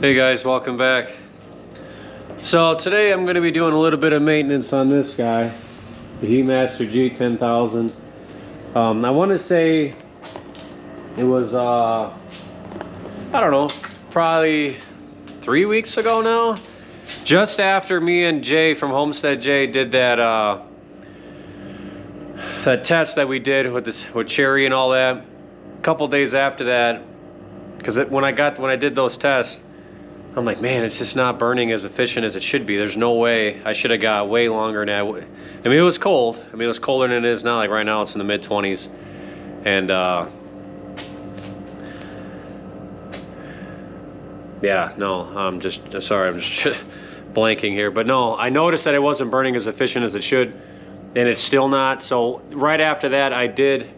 Hey guys, welcome back. So today I'm going to be doing a little bit of maintenance on this guy, the HeatMaster G10000. I want to say it was I don't know, probably 3 weeks ago now, just after me and Jay from Homestead Jay did that that test that we did with Cherry and all that. A couple days after that, because when I did those tests, I'm like, man, it's just not burning as efficient as it should be. There's no way. I should have got way longer than that. I mean, it was cold. I mean, it was colder than it is now. Like right now, it's in the mid-20s. And yeah, no, I'm just sorry. I'm just blanking here. But no, I noticed that it wasn't burning as efficient as it should, and it's still not. So right after that, I did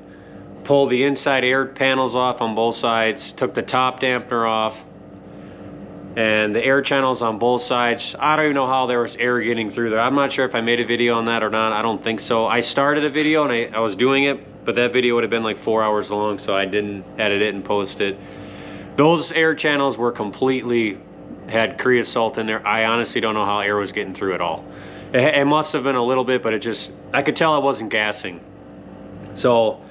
pull the inside air panels off on both sides, took the top dampener off, and the air channels on both sides. I don't even know how there was air getting through there. I'm not sure if I made a video on that or not. I don't think so. I started a video and I was doing it, but that video would have been like 4 hours long, so I didn't edit it and post it. Those air channels were completely, had creosote in there. I honestly don't know how air was getting through at all. It must have been a little bit, but it just, I could tell it wasn't gassing. So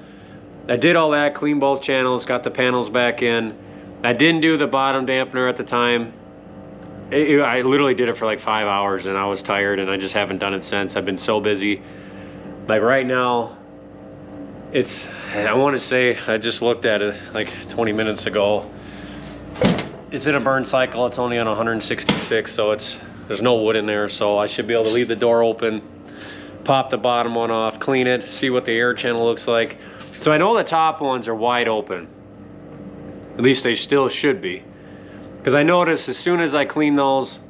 I did all that, cleaned both channels, got the panels back in. I didn't do the bottom dampener at the time. I literally did it for like 5 hours and I was tired, and I just haven't done it since. I've been so busy. Like right now, it's, I want to say, I just looked at it like 20 minutes ago. It's in a burn cycle. It's only on 166, so there's no wood in there, so I should be able to leave the door open, pop the bottom one off, clean it, see what the air channel looks like. So I know the top ones are wide open. At least they still should be. Because I noticed as soon as I cleaned those,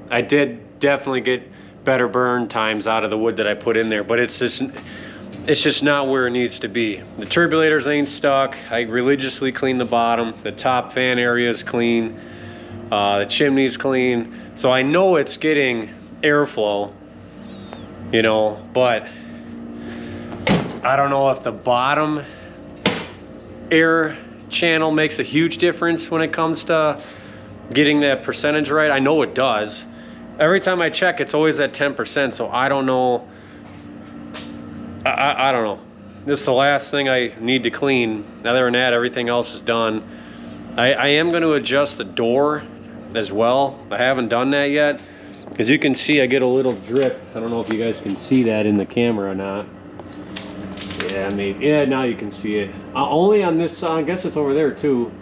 I did definitely get better burn times out of the wood that I put in there, but it's just not where it needs to be. The turbulators ain't stuck. I religiously clean the bottom. The top fan area is clean. The chimney's clean. So I know it's getting airflow, you know, but I don't know if the bottom air channel makes a huge difference when it comes to getting that percentage right. I know it does. Every time I check, it's always at 10%, so I don't know. I don't know. This is the last thing I need to clean. Other than that, everything else is done. I am going to adjust the door as well. I haven't done that yet. As you can see, I get a little drip. I don't know if you guys can see that in the camera or not. Yeah, maybe. Yeah, now you can see it. Only on this side. I guess it's over there too.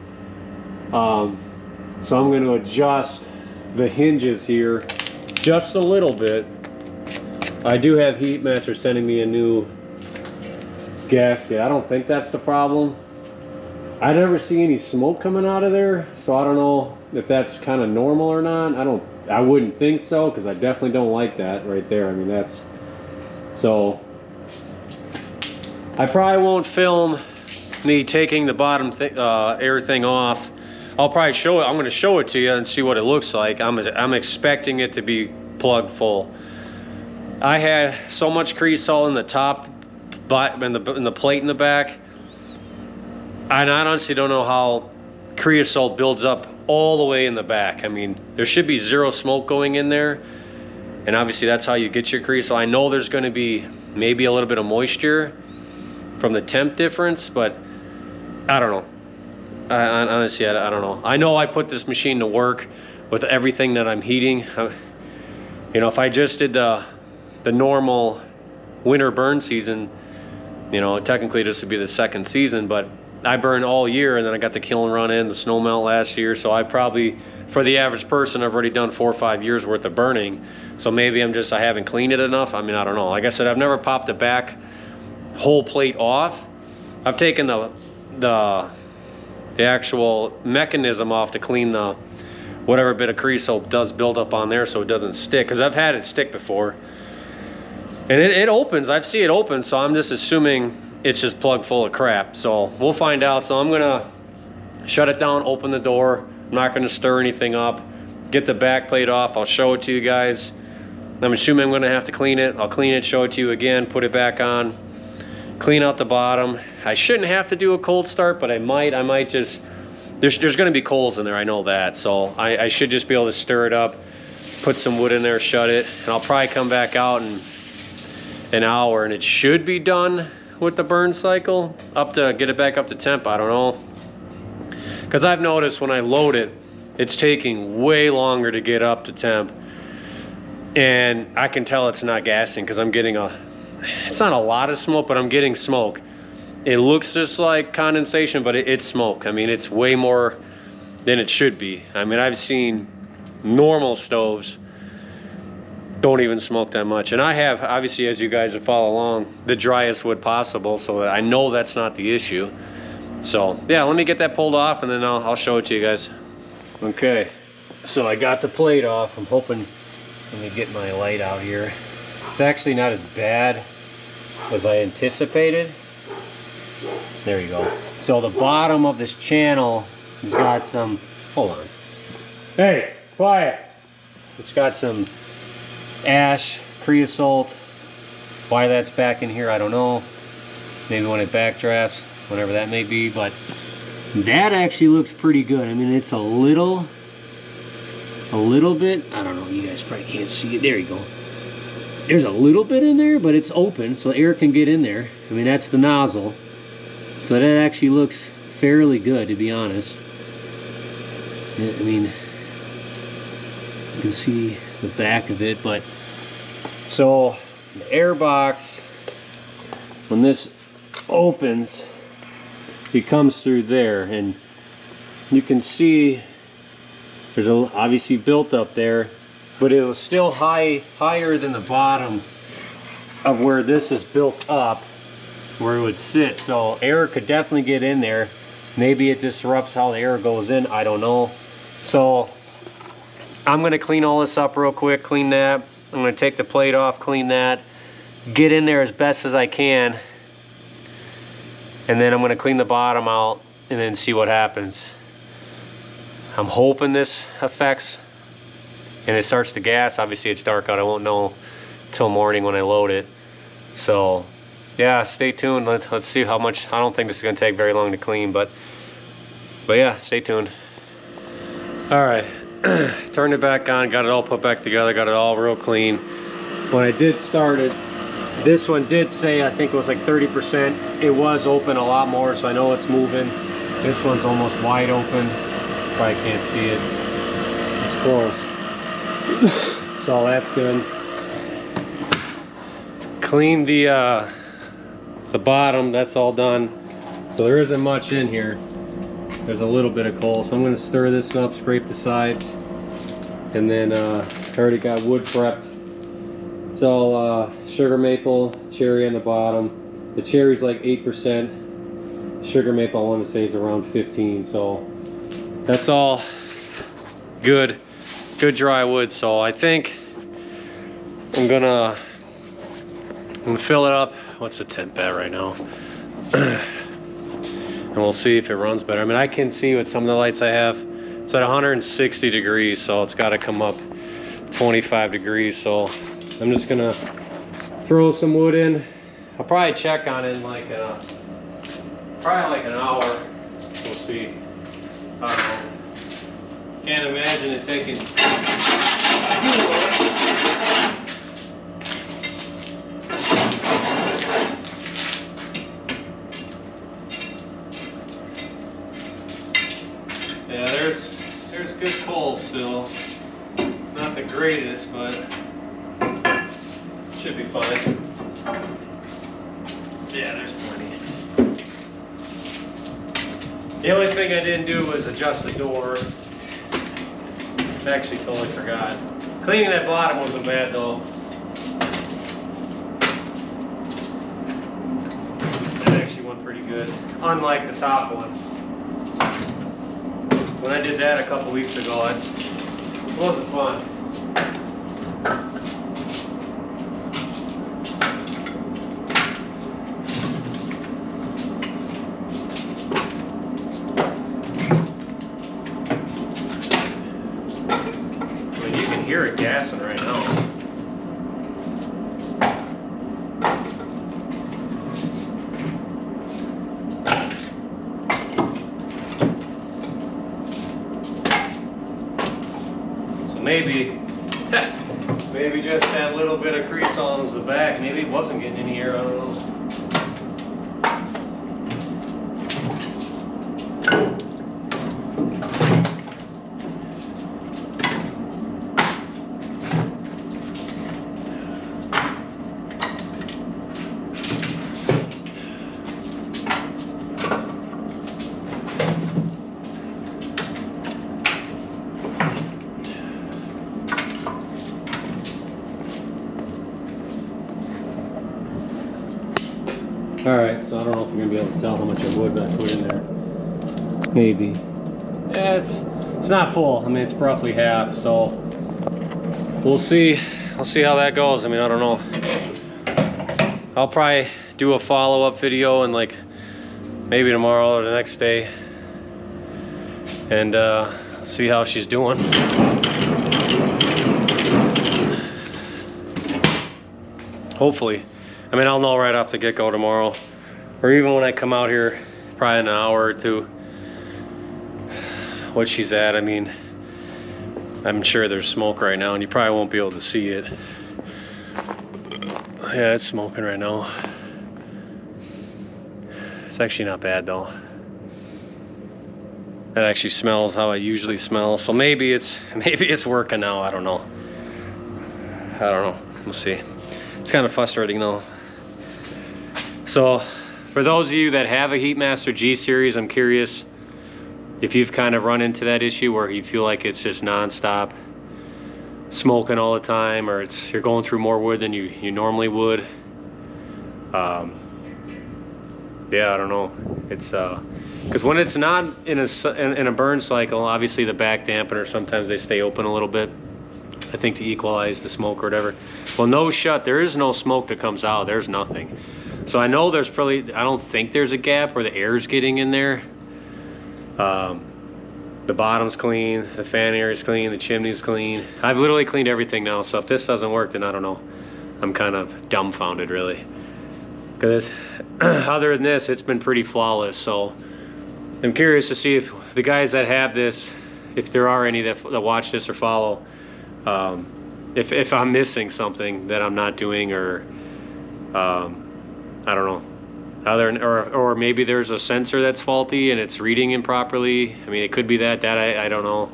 So I'm going to adjust the hinges here just a little bit. I do have HeatMaster sending me a new gasket. I don't think that's the problem. I never see any smoke coming out of there, so I don't know if that's kind of normal or not. I wouldn't think so, because I definitely don't like that right there. I mean, that's so. I probably won't film me taking the bottom air thing off. I'll probably show it. I'm going to show it to you and see what it looks like. I'm expecting it to be plugged full. I had so much creosote in the top, in the plate in the back. And I honestly don't know how creosote builds up all the way in the back. I mean, there should be zero smoke going in there. And obviously that's how you get your creosote. I know there's going to be maybe a little bit of moisture from the temp difference, but I don't know. Honestly, I don't know. I know I put this machine to work with everything that I'm heating. You know, if I just did the normal winter burn season, you know, technically this would be the second season, but I burn all year, and then I got the kiln run in, the snow melt last year, so I probably, for the average person, I've already done 4 or 5 years worth of burning. So maybe I haven't cleaned it enough. I mean, I don't know. Like I said, I've never popped the back whole plate off. I've taken the actual mechanism off to clean the whatever bit of creosote does build up on there, so it doesn't stick, because I've had it stick before, and it opens. I've seen it open, so I'm just assuming it's just plugged full of crap. So we'll find out. So I'm gonna shut it down, open the door. I'm not gonna stir anything up, get the back plate off. I'll show it to you guys. I'm assuming I'm gonna have to clean it. I'll clean it, show it to you again, put it back on, clean out the bottom. I shouldn't have to do a cold start, but I might just there's going to be coals in there, I know that. So I should just be able to stir it up, put some wood in there, shut it, and I'll probably come back out in an hour, and it should be done with the burn cycle, up to get it back up to temp. I don't know, because I've noticed when I load it, it's taking way longer to get up to temp, and I can tell it's not gassing because I'm getting it's not a lot of smoke, but I'm getting smoke. It looks just like condensation, but it's smoke. I mean, it's way more than it should be. I mean, I've seen normal stoves don't even smoke that much. And I have, obviously, as you guys have followed along, the driest wood possible, so I know that's not the issue. So yeah, let me get that pulled off, and then I'll show it to you guys. Okay, so I got the plate off. I'm hoping, let me get my light out here. It's actually not as bad as I anticipated. There you go. So the bottom of this channel has got some, hold on. Hey, quiet. It's got some ash, creosote. Why that's back in here, I don't know. Maybe when it backdrafts, whatever that may be, but that actually looks pretty good. I mean, it's a little bit, I don't know, you guys probably can't see it. There you go. There's a little bit in there, but it's open, so air can get in there. I mean, that's the nozzle. So that actually looks fairly good, to be honest. I mean, you can see the back of it, but so the air box, when this opens, it comes through there, and you can see there's obviously built up there, but it was still higher than the bottom of where this is built up, where it would sit. So air could definitely get in there. Maybe it disrupts how the air goes in, I don't know. So I'm gonna clean all this up real quick, clean that. I'm gonna take the plate off, clean that, get in there as best as I can, and then I'm gonna clean the bottom out and then see what happens. I'm hoping this affects and it starts to gas. Obviously it's dark out, I won't know till morning when I load it. So yeah, stay tuned. Let's see how much. I don't think this is gonna take very long to clean, but yeah, stay tuned. All right, turned it back on, got it all put back together, got it all real clean. When I did start it, this one did say, I think it was like 30%. It was open a lot more, so I know it's moving. This one's almost wide open. Probably can't see it. It's close. So that's good. Cleaned the bottom, that's all done. So there isn't much in here. There's a little bit of coal, so I'm going to stir this up, scrape the sides, and then I already got wood prepped. It's all sugar maple, cherry on the bottom. The cherry's like 8%. Sugar maple, I want to say, is around 15. So that's all good dry wood. So I think I'm gonna fill it up. What's the temp at right now? And we'll see if it runs better. I mean, I can see with some of the lights I have, it's at 160 degrees, so it's got to come up 25 degrees. So I'm just gonna throw some wood in. I'll probably check on it in like probably like an hour. We'll see. I don't know. Can't imagine it taking. Yeah, there's good coal still. Not the greatest, but should be fine. Yeah, there's plenty. The only thing I didn't do was adjust the door. I actually totally forgot. Cleaning that bottom wasn't bad though. That actually went pretty good, unlike the top one. So when I did that a couple weeks ago, it wasn't fun. Hear it gassing right now. maybe, maybe just that little bit of crease on the back. Maybe it wasn't getting any air, I don't know. Alright, so I don't know if you're going to be able to tell how much of wood I put in there. Maybe. Yeah, it's not full. I mean, it's roughly half, so we'll see. I'll see how that goes. I mean, I don't know. I'll probably do a follow-up video and like maybe tomorrow or the next day and see how she's doing. Hopefully. I mean, I'll know right off the get-go tomorrow, or even when I come out here, probably in an hour or two, what she's at. I mean, I'm sure there's smoke right now, and you probably won't be able to see it. Yeah, it's smoking right now. It's actually not bad, though. It actually smells how it usually smells, so maybe it's working now. I don't know. We'll see. It's kind of frustrating, though. So, for those of you that have a HeatMaster G Series, I'm curious if you've kind of run into that issue where you feel like it's just non-stop smoking all the time, or you're going through more wood than you normally would. Yeah, I don't know. It's because when it's not in a burn cycle, obviously the back dampener, sometimes they stay open a little bit, I think, to equalize the smoke or whatever. Well, no shut, there is no smoke that comes out. There's nothing. So I know there's probably, I don't think there's a gap where the air's getting in there. The bottom's clean, the fan area's clean, the chimney's clean. I've literally cleaned everything now, so if this doesn't work, then I don't know. I'm kind of dumbfounded, really. Because other than this, it's been pretty flawless. So I'm curious to see if the guys that have this, if there are any that watch this or follow, if I'm missing something that I'm not doing, or I don't know. Or maybe there's a sensor that's faulty and it's reading improperly. I mean, it could be that I don't know.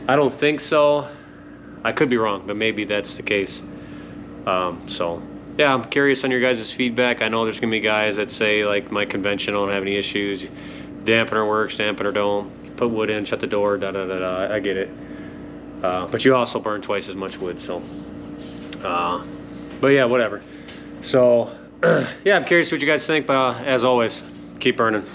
I don't think so. I could be wrong, but maybe that's the case. So yeah, I'm curious on your guys' feedback. I know there's gonna be guys that say like my conventional don't have any issues. Dampener works, dampener don't. Put wood in, shut the door, da da da da. I get it. But you also burn twice as much wood, so. But yeah, whatever. So. Yeah, I'm curious what you guys think, but as always, keep burning.